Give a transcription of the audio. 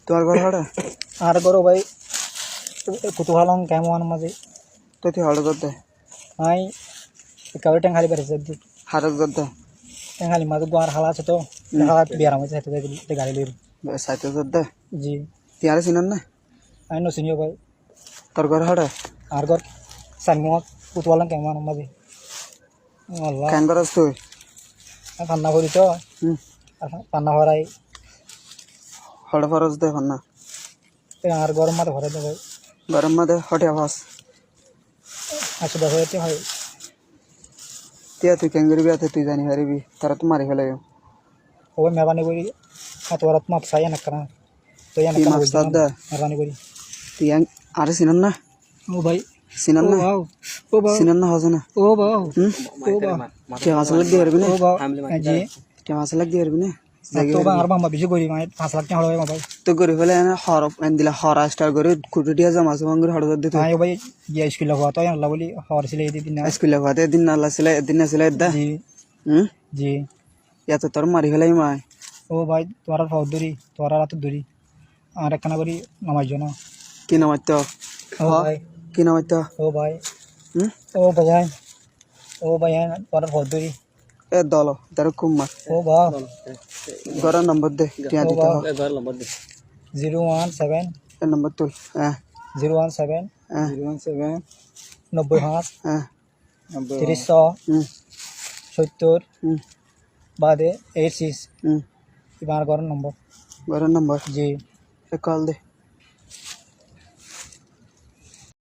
তোমার ঘর হাড়ে আর করো ভাই কুতুহালং কেমন মাঝে তো তুই হাড়ে করতে আই কাউরে টেঙ্গালি বেড়েছে হাড়ে করতে টেঙ্গালি মাঝে গোয়ার হালা আছে তো হালা বিয়ার মধ্যে হেঁটে গাড়ি লির সাইতে করতে জি তিয়ারে চিনেন না আই নসিনিও ভাই তোর ঘর হাড়ে আর ঘর সানমত কুতুহালং কেমন মাঝে আল্লাহ কেন করস তুই রান্না করি তো রান্না করাই হড়ে ফরস দে না আর গরম মাঝে ভরে দেবে গরম মধ্যে হটে আবাস আচ্ছা দেখো এতে হয় তিয়া তুই কেন করবি এতে তুই জানি হারিবি তারা তো মারি ফেলে ও মেহরবানি করি এত ওরা মাপ চাই না কেন তো কি মাপ চাই দে? মেহরবানি করি তুই আরে চিনেন না ও ভাই চিনেন না ও বাউ চিনেন না হজে না ও বাউ ও বাউ কে মাছ লাগ দিয়ে হারবি না ও বাউ জি কে মাছ লাগ দিয়ে হারবি না তো বা আর মামা বেশি করি মানে 5 লাখ টাকা হলো ভাই তো করে ফেলে না হর দিলা হরা স্টার করে কুটু দিয়া জমা জমা করে হড় দিতে আয় ভাই গিয়া স্কুল লাগা তো আল্লাহ বলি হর ছিল এই দিন না স্কুলে ভাতে দিন না লাসিলে দিন না সিলে দা জি জি এত তোর মারি ফেলাই মাই ও ভাই তোরা ফাউদ ধরি তোরা রাত ধরি আর একখানা করি নামাজ জন্য কি নামাইত ও ভাই কি নামাইত ও ভাই ও ভাই ও ভাই তোরা ফাউদ ধরি এ দল তার খুব মার ও বাউ গর নম্বর দে টিয়া দিতে হবে 017 এ নম্বর তুল হ্যাঁ 017 017 95 হ্যাঁ 30 70 বাদে 86 এবার গর নম্বর গর নম্বর জি কল দে